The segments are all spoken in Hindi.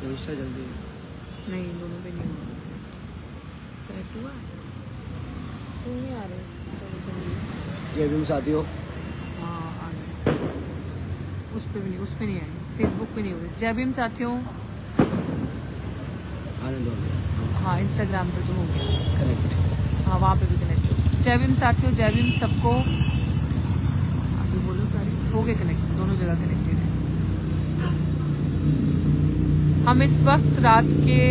इंस्टा जल्दी नहीं, दोनों पे नहीं हुआ कनेक्ट हुआ। तो नहीं आ रहे। चलो चलिए। जय भीम साथियों। हाँ आ गए। उस पे भी नहीं, उस पे नहीं आए, फेसबुक पे नहीं हुए। जय भीम साथियों। आनंद हो हाँ इंस्टाग्राम पे तो हो गया कनेक्ट। हाँ, वहाँ पे भी कनेक्ट हो। जय भीम साथियों, जय भीम सबको। आप भी बोलो सारे, हो गए कनेक्ट, दोनों जगह कनेक्टेड है। हम इस वक्त रात के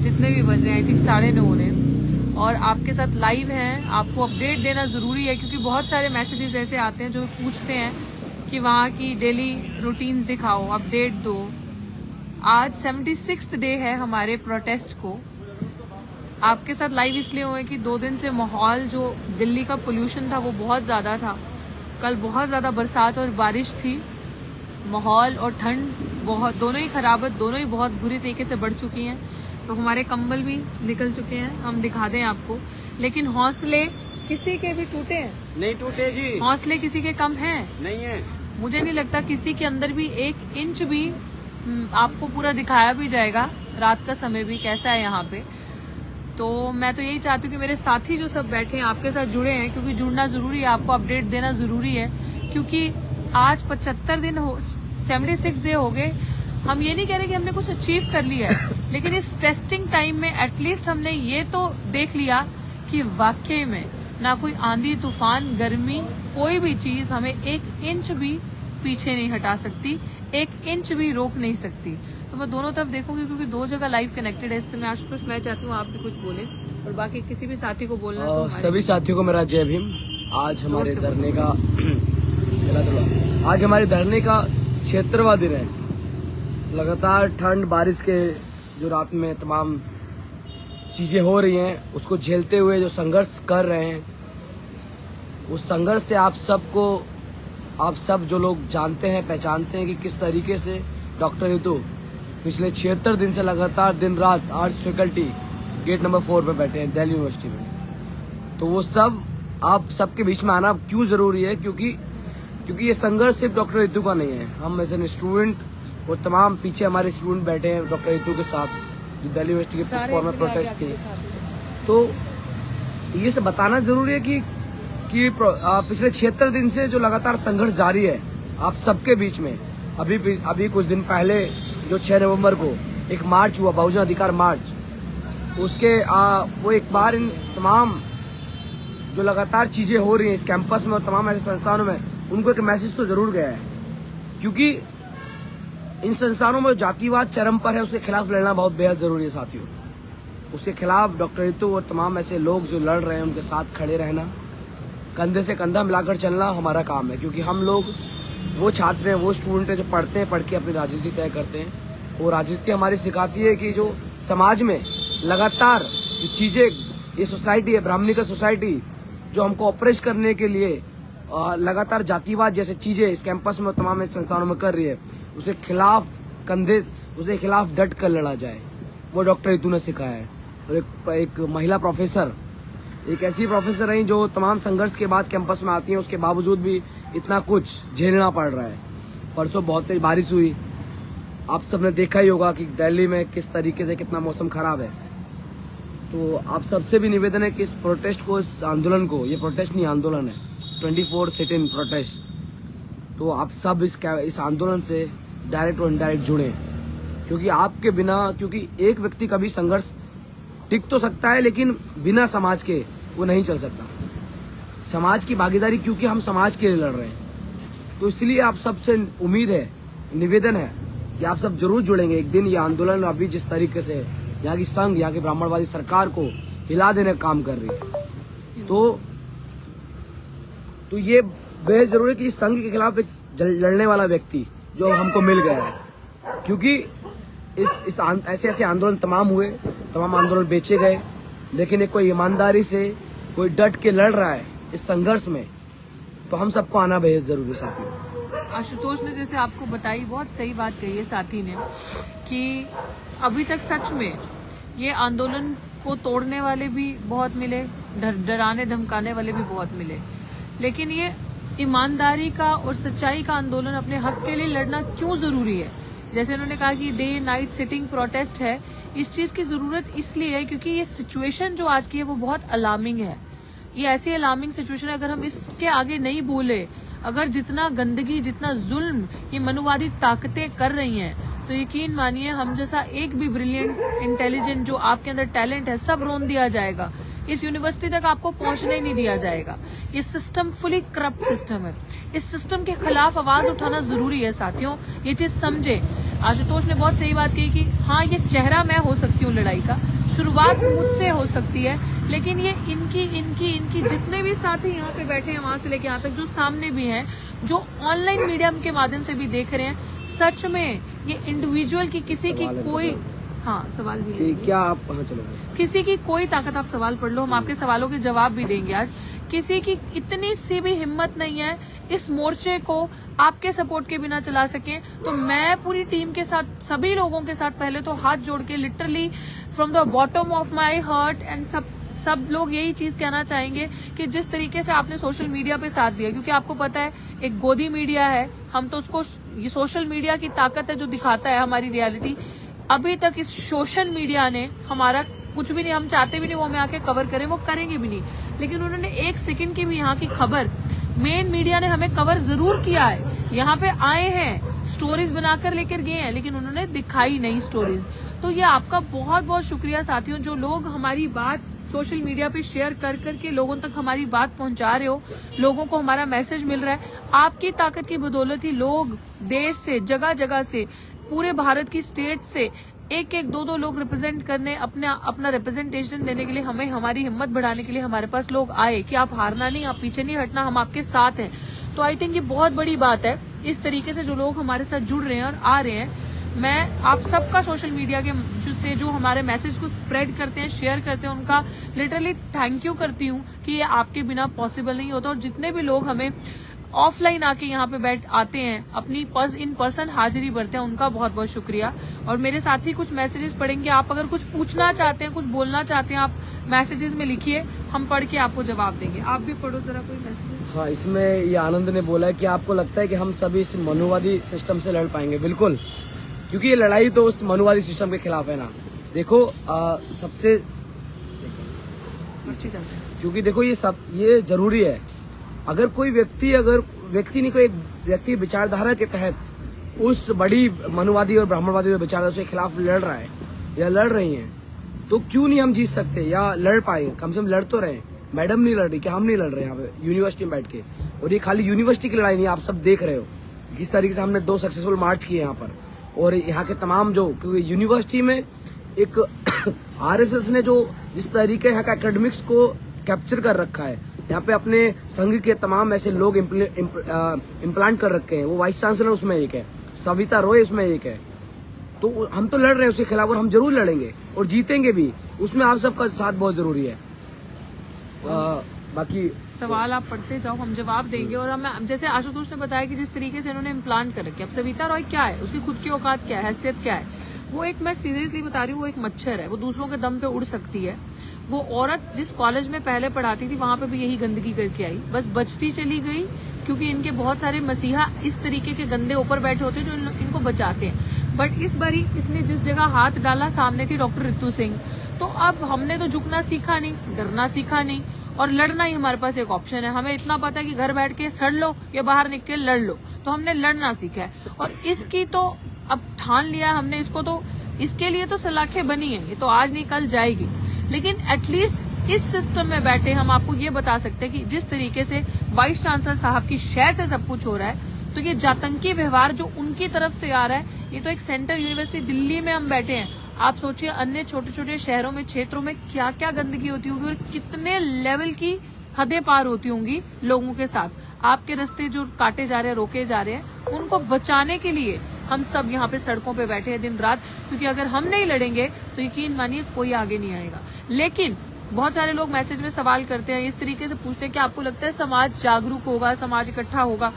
जितने भी बज रहे हैं, आई थिंक 9:30 हो रहे हैं, और आपके साथ लाइव हैं। आपको अपडेट देना ज़रूरी है क्योंकि बहुत सारे मैसेजेस ऐसे आते हैं जो पूछते हैं कि वहाँ की डेली रूटीन्स दिखाओ, अपडेट दो। आज 76th डे है हमारे प्रोटेस्ट को। आपके साथ लाइव इसलिए हुए कि 2 दिन से माहौल जो दिल्ली का पोल्यूशन था वो बहुत ज़्यादा था। कल बहुत ज़्यादा बरसात और बारिश थी। माहौल और ठंड बहुत, दोनों ही खराब है, दोनों ही बहुत बुरी तरीके से बढ़ चुकी हैं। तो हमारे कंबल भी निकल चुके हैं, हम दिखा दें आपको। लेकिन हौसले किसी के भी टूटे हैं? नहीं टूटे जी, हौसले किसी के कम हैं? नहीं है। मुझे नहीं लगता किसी के अंदर भी 1 इंच भी। आपको पूरा दिखाया भी जाएगा, रात का समय भी कैसा है यहाँ पे। तो मैं तो यही चाहती हूँ कि मेरे साथी जो सब बैठे हैं आपके साथ जुड़े हैं, क्योंकि जुड़ना जरूरी है, आपको अपडेट देना जरूरी है। क्योंकि आज 75 दिन हो, 76 डे हो गए। हम ये नहीं कह रहे कि हमने कुछ अचीव कर लिया है, लेकिन इस टेस्टिंग टाइम में एटलीस्ट हमने ये तो देख लिया कि वाकई में ना कोई आंधी तूफान गर्मी कोई भी चीज हमें 1 इंच भी पीछे नहीं हटा सकती, 1 इंच भी रोक नहीं सकती। तो मैं दोनों तरफ देखूंगी क्योंकि 2 जगह लाइव कनेक्टेड है इस समय। आशुतोष, मैं चाहती हूँ आप भी कुछ बोले और बाकी किसी भी साथी को बोलना तो सभी साथियों को मेरा जय भीम। आज हमारे धरने का आज हमारे धरने का 76वां दिन है। लगातार ठंड बारिश के जो रात में तमाम चीजें हो रही हैं उसको झेलते हुए जो संघर्ष कर रहे हैं, उस संघर्ष से आप सब जो लोग जानते हैं, पहचानते हैं कि किस तरीके से डॉक्टर रितु पिछले 76 दिन से लगातार दिन रात आर्ट्स फैकल्टी गेट नंबर 4 पे बैठे हैं दिल्ली यूनिवर्सिटी में। तो वो सब आप सबके बीच में आना क्यों जरूरी है? क्योंकि ये संघर्ष सिर्फ डॉक्टर रितु का नहीं है। हम एज एन स्टूडेंट और तमाम पीछे हमारे स्टूडेंट बैठे हैं डॉक्टर रितु के साथ जो दिल्ली यूनिवर्सिटी के प्लेटफॉर्म में प्रोटेस्ट किए। तो ये सब बताना जरूरी है कि पिछले 76 दिन से जो लगातार संघर्ष जारी है आप सबके बीच में। अभी कुछ दिन पहले जो 6 नवंबर को एक मार्च हुआ, बहुजन अधिकार मार्च, उसके वो एक बार इन तमाम जो लगातार चीजें हो रही हैं इस कैंपस में और तमाम ऐसे संस्थानों में, उनको एक मैसेज तो जरूर गया है। क्योंकि इन संस्थानों में जातिवाद चरम पर है, उसके खिलाफ लड़ना बहुत बेहद जरूरी है साथियों। उसके खिलाफ डॉक्टर रितु और तमाम ऐसे लोग जो लड़ रहे हैं उनके साथ खड़े रहना, कंधे से कंधा मिलाकर चलना हमारा काम है। क्योंकि हम लोग वो छात्र हैं, वो स्टूडेंट हैं जो पढ़ते हैं, पढ़ के अपनी राजनीति तय करते हैं। वो राजनीति हमारी सिखाती है कि जो समाज में लगातार जो चीजें, ये सोसाइटी है ब्राह्मणिकल सोसाइटी जो हमको ऑपरेश करने के लिए लगातार जातिवाद जैसे चीजें इस कैंपस में तमाम संस्थानों में कर रही है, उसके खिलाफ डट कर लड़ा जाए, वो डॉक्टर रितु ने सिखाया है। और एक महिला प्रोफेसर, एक ऐसी प्रोफेसर रही जो तमाम संघर्ष के बाद कैंपस में आती है, उसके बावजूद भी इतना कुछ झेलना पड़ रहा है। परसों बहुत तेज बारिश हुई, आप सबने देखा ही होगा कि दिल्ली में किस तरीके से कितना मौसम खराब है। तो आप सबसे भी निवेदन है कि इस प्रोटेस्ट को, इस आंदोलन को, ये प्रोटेस्ट नहीं आंदोलन है, 24 सिट इन प्रोटेस्ट, तो आप सब इस आंदोलन से डायरेक्ट और इनडायरेक्ट जुड़े। क्योंकि आपके बिना, क्योंकि एक व्यक्ति का भी संघर्ष टिक तो सकता है लेकिन बिना समाज के वो नहीं चल सकता। समाज की भागीदारी, क्योंकि हम समाज के लिए लड़ रहे हैं। तो इसलिए आप सबसे उम्मीद है, निवेदन है कि आप सब जरूर जुड़ेंगे एक दिन। ये आंदोलन अभी जिस तरीके से यहाँ की संघ, यहाँ की ब्राह्मणवादी सरकार को हिला देने का काम कर रही है, तो ये बेहद जरूरी है कि इस संघ के खिलाफ एक लड़ने वाला व्यक्ति जो हमको मिल गया है। क्योंकि ऐसे आंदोलन तमाम हुए, तमाम आंदोलन बेचे गए, लेकिन एक कोई ईमानदारी से कोई डट के लड़ रहा है इस संघर्ष में, तो हम सबको आना बेहद जरूरी है साथियों। आशुतोष ने जैसे आपको बताई, बहुत सही बात कही है साथी ने, कि अभी तक सच में ये आंदोलन को तोड़ने वाले भी बहुत मिले, डराने धमकाने वाले भी बहुत मिले, लेकिन ये ईमानदारी का और सच्चाई का आंदोलन, अपने हक के लिए लड़ना क्यों जरूरी है? जैसे उन्होंने कहा कि डे नाइट सिटिंग प्रोटेस्ट है, इस चीज की जरूरत इसलिए है क्योंकि ये सिचुएशन जो आज की है वो बहुत अलार्मिंग है। ये ऐसी अलार्मिंग सिचुएशन है, अगर हम इसके आगे नहीं बोले, अगर जितना गंदगी, जितना जुल्म ये मनुवादी ताकतें कर रही हैं, तो यकीन मानिए हम जैसा एक भी ब्रिलियंट, इंटेलिजेंट जो आपके अंदर टैलेंट है, सब रोन दिया जाएगा। इस यूनिवर्सिटी तक आपको पहुंचने नहीं दिया जाएगा। ये सिस्टम फुली करप्ट सिस्टम है। इस सिस्टम के खिलाफ आवाज उठाना जरूरी है साथियों, ये चीज समझे। आशुतोष ने बहुत सही बात कही कि हाँ, ये चेहरा मैं हो सकती हूँ लड़ाई का, शुरुआत मुझसे हो सकती है, लेकिन ये इनकी जितने भी साथी यहाँ पे बैठे हैं, वहां से लेके यहाँ तक जो सामने भी हैं, जो ऑनलाइन मीडियम के माध्यम से भी देख रहे हैं, सच में ये इंडिविजुअल की किसी की कोई, हाँ सवाल भी क्या आप, हाँ चलो, किसी की कोई ताकत, आप सवाल पढ़ लो, हम आपके सवालों के जवाब भी देंगे आज। किसी की इतनी सी भी हिम्मत नहीं है इस मोर्चे को आपके सपोर्ट के बिना चला सके। तो मैं पूरी टीम के साथ, सभी लोगों के साथ पहले तो हाथ जोड़ के literally from the bottom of my heart and सब लोग यही चीज कहना चाहेंगे कि जिस तरीके से आपने सोशल मीडिया पे साथ दिया, क्योंकि आपको पता है एक गोदी मीडिया है, हम तो उसको, ये सोशल मीडिया की ताकत है जो दिखाता है हमारी रियलिटी। अभी तक इस सोशल मीडिया ने हमारा कुछ भी नहीं, हम चाहते भी नहीं वो हमें आके कवर करें, वो करेंगे भी नहीं, लेकिन उन्होंने एक सेकंड की भी यहाँ की खबर, मेन मीडिया ने हमें कवर जरूर किया है। यहाँ पे आए हैं, स्टोरीज बनाकर लेकर गए हैं, लेकिन उन्होंने दिखाई नहीं स्टोरीज। तो ये आपका बहुत बहुत शुक्रिया साथियों, जो लोग हमारी बात सोशल मीडिया पे शेयर कर करके लोगों तक हमारी बात पहुंचा रहे हो, लोगों को हमारा मैसेज मिल रहा है। आपकी ताकत की बदौलत ही लोग देश से, जगह जगह से, पूरे भारत की स्टेट से एक एक दो लोग रिप्रेजेंट करने, अपना रिप्रेजेंटेशन देने के लिए, हमें हमारी हिम्मत बढ़ाने के लिए हमारे पास लोग आए कि आप हारना नहीं, आप पीछे नहीं हटना, हम आपके साथ हैं। तो आई थिंक ये बहुत बड़ी बात है। इस तरीके से जो लोग हमारे साथ जुड़ रहे हैं और आ रहे हैं, मैं आप सबका सोशल मीडिया के से जो हमारे मैसेज को स्प्रेड करते हैं, शेयर करते हैं, उनका लिटरली थैंक यू करती हूँ कि ये आपके बिना पॉसिबल नहीं होता। और जितने भी लोग हमें ऑफलाइन आके यहाँ पे बैठ आते हैं, अपनी इन पर्सन हाजिरी भरते हैं, उनका बहुत बहुत शुक्रिया। और मेरे साथी कुछ मैसेजेस पढ़ेंगे, आप अगर कुछ पूछना चाहते हैं, कुछ बोलना चाहते हैं, आप मैसेजेस में लिखिए, हम पढ़ के आपको जवाब देंगे। आप भी पढ़ो जरा कोई मैसेज। हाँ, इसमें ये आनंद ने बोला है कि आपको लगता है कि हम सभी इस मनुवादी सिस्टम से लड़ पाएंगे। बिल्कुल, क्योंकि ये लड़ाई तो उस मनुवादी सिस्टम के खिलाफ है ना। देखो सबसे, क्योंकि देखो ये जरूरी है। अगर कोई व्यक्ति नहीं, कोई एक व्यक्ति विचारधारा के तहत उस बड़ी मनुवादी और ब्राह्मणवादी विचारधारा के खिलाफ लड़ रहा है या लड़ रही हैं, तो क्यों नहीं हम जीत सकते या लड़ पाए? कम से कम लड़ तो रहे। मैडम नहीं लड़ रही, क्या हम नहीं लड़ रहे यहाँ पे यूनिवर्सिटी में बैठ के? और ये खाली यूनिवर्सिटी की लड़ाई नहीं, आप सब देख रहे हो किस तरीके से हमने 2 सक्सेसफुल मार्च किए यहाँ पर। और यहाँ के तमाम जो, क्योंकि यूनिवर्सिटी में एक आरएसएस ने जो जिस तरीके यहाँ का एकेडमिक्स को कैप्चर कर रखा है, यहाँ पे अपने संघ के तमाम ऐसे लोग इम्प्लांट कर रखे हैं। वो वाइस चांसलर उसमें एक है, सविता रॉय उसमें एक है। तो हम तो लड़ रहे हैं उसके खिलाफ, और हम जरूर लड़ेंगे और जीतेंगे भी। उसमें आप सबका साथ बहुत जरूरी है। बाकी सवाल आप पढ़ते जाओ, हम जवाब देंगे। और हम, जैसे आशुतोष ने बताया कि जिस तरीके से इन्होंने इम्प्लांट कर रखे, अब सविता रॉय क्या है, उसकी खुद की औकात क्या है, हैसियत क्या है? वो एक, मैं सीरियसली बता रही हूँ, वो एक मच्छर है, वो दूसरों के दम पे उड़ सकती है। वो औरत जिस कॉलेज में पहले पढ़ाती थी, वहां पे भी यही गंदगी करके आई, बस बचती चली गई, क्योंकि इनके बहुत सारे मसीहा इस तरीके के गंदे ऊपर बैठे होते हैं जो इनको बचाते हैं। बट इस बारी इसने जिस जगह हाथ डाला, सामने थी डॉक्टर रितु सिंह। तो अब हमने तो झुकना सीखा नहीं, डरना सीखा नहीं, और लड़ना ही हमारे पास एक ऑप्शन है। हमें इतना पता है कि घर बैठ के सड़ लो या बाहर निकल के लड़ लो, तो हमने लड़ना सीखा है। और इसकी तो अब ठान लिया हमने इसको, तो इसके लिए तो सलाखें बनी है, ये तो आज नहीं कल जाएगी। लेकिन एटलीस्ट इस सिस्टम में बैठे हम आपको ये बता सकते हैं कि जिस तरीके से वाइस चांसलर साहब की शय से सब कुछ हो रहा है, तो ये जातंकी व्यवहार जो उनकी तरफ से आ रहा है, ये तो एक सेंट्रल यूनिवर्सिटी दिल्ली में हम बैठे हैं। आप सोचिए अन्य छोटे छोटे शहरों में, क्षेत्रों में क्या क्या गंदगी होती होगी और कितने लेवल की हदें पार होती होंगी लोगों के साथ। आपके रास्ते जो काटे जा रहे हैं, रोके जा रहे हैं, उनको बचाने के लिए हम सब यहाँ पे सड़कों पे बैठे हैं दिन रात, क्योंकि अगर हम नहीं लड़ेंगे तो यकीन मानिए कोई आगे नहीं आएगा। लेकिन बहुत सारे लोग मैसेज में सवाल करते हैं, इस तरीके से पूछते हैं कि आपको लगता है समाज जागरूक होगा, समाज इकट्ठा होगा?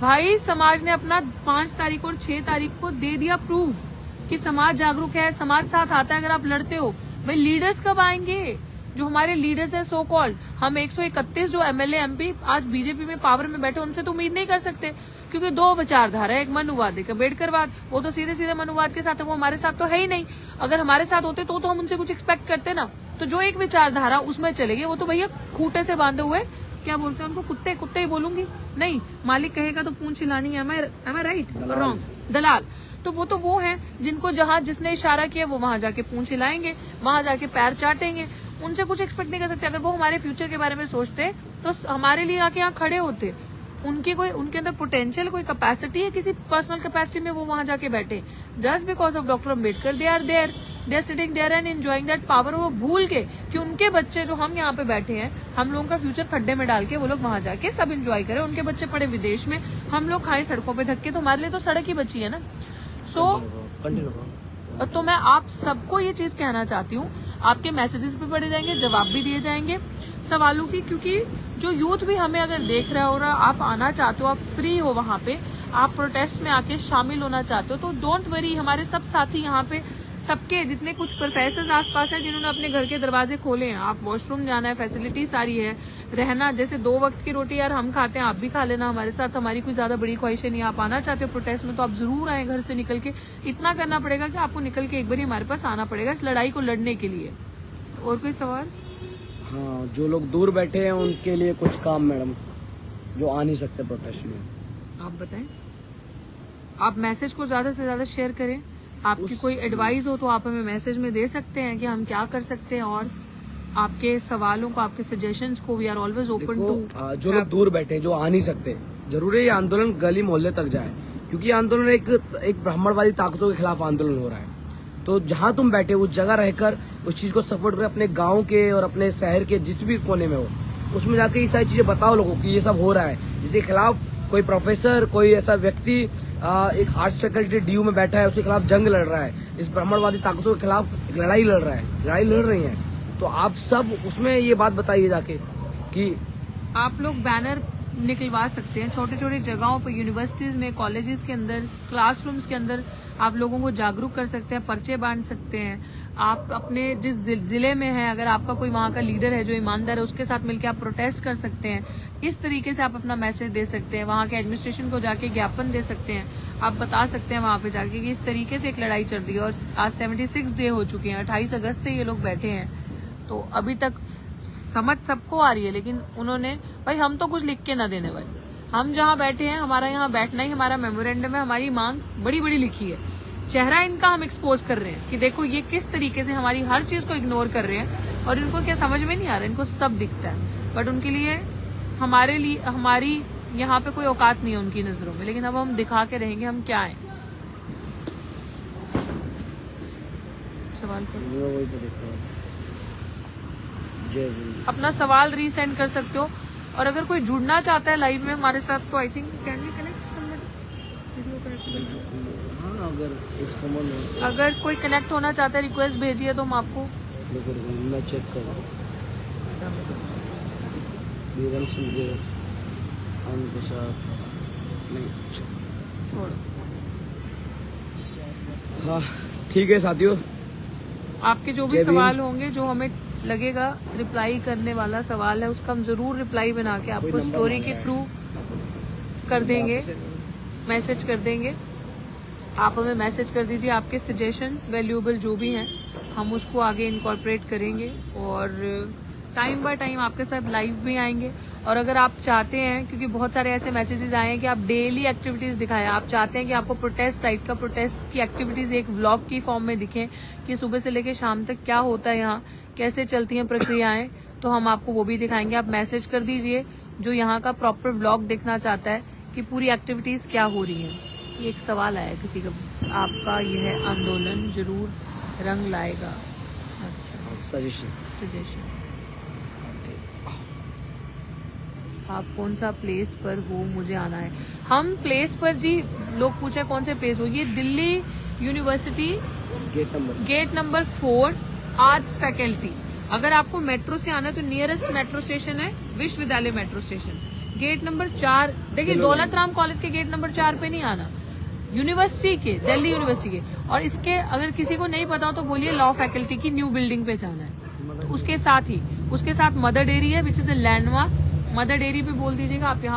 भाई, समाज ने अपना 5 तारीख और 6 तारीख को दे दिया प्रूफ कि समाज जागरूक है, समाज साथ आता है। अगर आप लड़ते हो, भाई लीडर्स कब आएंगे? जो हमारे लीडर्स हैं सो कॉल्ड, हम 131 जो एमएलए एमपी आज बीजेपी में पावर में बैठे, उनसे तो उम्मीद नहीं कर सकते, क्योंकि दो विचारधारा है, एक मनुवाद एक अम्बेडकरवाद। वो तो सीधे सीधे मनुवाद के साथ है, वो हमारे साथ तो है ही नहीं। अगर हमारे साथ होते तो हम उनसे कुछ एक्सपेक्ट करते ना। तो जो एक विचारधारा उसमें चलेगी, वो तो भैया खूंटे से बांधे हुए, क्या बोलते हैं उनको, कुत्ते कुत्ते ही बोलूंगी, नहीं मालिक कहेगा तो पूंछ हिलानी है। am I right or wrong? दलाल। तो वो है जिनको जहां जिसने इशारा किया वो वहां जाके पूंछ हिलाएंगे, वहां जाके पैर चाटेंगे। उनसे कुछ एक्सपेक्ट नहीं कर सकते। अगर वो हमारे फ्यूचर के बारे में सोचते तो हमारे लिए आके यहाँ खड़े होते। उनके अंदर पोटेंशियल कोई कैपेसिटी है, किसी पर्सनल कैपेसिटी में वो वहां जाके बैठे। Just because of doctor Ambedkar they are sitting there and enjoying that power. वो भूल के कि उनके बच्चे जो हम यहाँ पे बैठे हैं, हम लोगों का फ्यूचर खड्डे में डाल के वो लोग वहां जाके सब एंजॉय करें। उनके बच्चे पड़े विदेश में, हम लोग खाए सड़कों पे धक्के, तो हमारे लिए तो सड़क ही बची है ना। तो मैं आप सबको ये चीज कहना चाहती हूँ, आपके मैसेजेस भी पढ़े जाएंगे, जवाब भी दिए जाएंगे सवालों की, क्योंकि जो यूथ भी हमें अगर देख रहा हो रहा, आप आना चाहते हो, आप फ्री हो वहां पे, आप प्रोटेस्ट में आके शामिल होना चाहते हो, तो डोंट वरी। हमारे सब साथी यहाँ पे, सबके जितने कुछ प्रोफेसर्स आसपास हैं जिन्होंने अपने घर के दरवाजे खोले हैं। आप वॉशरूम जाना है, फैसिलिटी सारी है, रहना जैसे 2 वक्त की रोटी यार हम खाते हैं, आप भी खा लेना हमारे साथ। हमारी कोई ज्यादा बड़ी ख्वाहिश नहीं है। आप आना चाहते हो प्रोटेस्ट में तो आप जरूर आए घर से निकल के। इतना करना पड़ेगा कि आपको निकल के एक बार हमारे पास आना पड़ेगा इस लड़ाई को लड़ने के लिए। और कोई सवाल? हाँ, जो लोग दूर बैठे हैं उनके लिए कुछ काम मैडम, जो आ नहीं सकते प्रोटेस्ट में, आप बताएं। आप मैसेज को ज्यादा से ज्यादा शेयर करें। आपकी कोई एडवाइस हो तो आप हमें मैसेज में दे सकते हैं कि हम क्या कर सकते हैं, और आपके सवालों को, आपके सजेशंस को we are always open to. जो लोग दूर बैठे हैं, जो आ नहीं सकते, जरूरी है ये आंदोलन गली मोहल्ले तक जाए, क्योंकि ये आंदोलन एक ब्राह्मणवादी ताकतों के खिलाफ आंदोलन हो रहा है। तो जहां तुम बैठे उस जगह रहकर उस चीज को सपोर्ट करें, अपने गांव के और अपने शहर के जिस भी कोने में हो, उसमें जाके ये सारी चीजें बताओ लोगों को कि ये सब हो रहा है। जिसके खिलाफ कोई प्रोफेसर, कोई ऐसा व्यक्ति एक आर्ट्स फैकल्टी डीयू में बैठा है, उसके खिलाफ जंग लड़ रहा है, इस ब्राह्मणवादी ताकतों के खिलाफ एक लड़ाई लड़ रही है। तो आप सब उसमें ये बात बताइए जाके कि आप लोग बैनर निकलवा सकते हैं छोटी छोटी जगहों पर, यूनिवर्सिटीज में, कॉलेजेस के अंदर, क्लासरूम्स के अंदर आप लोगों को जागरूक कर सकते हैं, पर्चे बांट सकते हैं। आप अपने जिस जिले में हैं, अगर आपका कोई वहाँ का लीडर है जो ईमानदार है, उसके साथ मिलकर आप प्रोटेस्ट कर सकते हैं। इस तरीके से आप अपना मैसेज दे सकते हैं। वहाँ के एडमिनिस्ट्रेशन को जाके ज्ञापन दे सकते हैं। आप बता सकते हैं वहाँ पे जाके कि इस तरीके से एक लड़ाई चल रही है, और आज 76 डे हो चुके हैं, 28 अगस्त से ये लोग बैठे हैं। तो अभी तक समझ सबको आ रही है, लेकिन उन्होंने, भाई हम तो कुछ लिख के ना देने वाले, हम जहाँ बैठे हैं, हमारा यहाँ बैठना ही हमारा मेमोरेंडम है, हमारी मांग बड़ी बड़ी लिखी है। चेहरा इनका हम एक्सपोज कर रहे हैं कि देखो ये किस तरीके से हमारी हर चीज को इग्नोर कर रहे हैं, और इनको क्या समझ में नहीं आ रहा, इनको सब दिखता है, बट उनके लिए, हमारे लिए, हमारी यहाँ पे कोई औकात नहीं है उनकी नजरों में। लेकिन अब हम दिखा के रहेंगे हम क्या है। सवाल अपना सवाल रीसेंड कर सकते हो, और अगर कोई जुड़ना चाहता है लाइव में हमारे साथ तो I think can we connect अगर कोई कनेक्ट होना चाहता है, रिक्वेस्ट भेजिए तो हम आपको, मैं चेक कर रहा हूँ। उनके साथ नहीं छोड़ो। हाँ ठीक है साथियों, आपके जो भी सवाल होंगे, जो हमें लगेगा रिप्लाई करने वाला सवाल है, उसका हम जरूर रिप्लाई बना के आपको स्टोरी के थ्रू कर देंगे, मैसेज कर देंगे। आप हमें मैसेज कर दीजिए, आपके सजेशंस वैल्यूएबल जो भी हैं हम उसको आगे इनकॉर्पोरेट करेंगे, और टाइम बाय टाइम आपके साथ लाइव भी आएंगे। और अगर आप चाहते हैं, क्योंकि बहुत सारे ऐसे मैसेजेस आए हैं कि आप डेली एक्टिविटीज दिखाएं, आप चाहते हैं कि आपको प्रोटेस्ट साइट का, प्रोटेस्ट की एक्टिविटीज एक व्लॉग की फॉर्म में दिखें कि सुबह से लेकर शाम तक क्या होता है यहाँ, कैसे चलती हैं प्रक्रियाएं, तो हम आपको वो भी दिखाएंगे। आप मैसेज कर दीजिए जो यहाँ का प्रॉपर व्लॉग देखना चाहता है कि पूरी एक्टिविटीज क्या हो रही है। ये एक सवाल आया किसी का, आपका यह आंदोलन जरूर रंग लाएगा। अच्छा, सजेशन आप कौन सा प्लेस पर हो, मुझे आना है। हम प्लेस पर जी, लोग पूछे कौन से प्लेस हो, ये Delhi university gate number 4 arts faculty. अगर आपको मेट्रो से आना है तो नियरेस्ट मेट्रो स्टेशन है विश्वविद्यालय मेट्रो स्टेशन, गेट नंबर 4। देखिए दौलत राम कॉलेज के गेट नंबर 4 पे नहीं आना, यूनिवर्सिटी के, दिल्ली यूनिवर्सिटी के। और इसके अगर किसी को नहीं पता हो तो बोलिए लॉ फैकल्टी की न्यू बिल्डिंग पे जाना है, तो उसके साथ मदर डेयरी है which is the landmark. Mother dairy पे बोल दीजिएगा आप यहाँ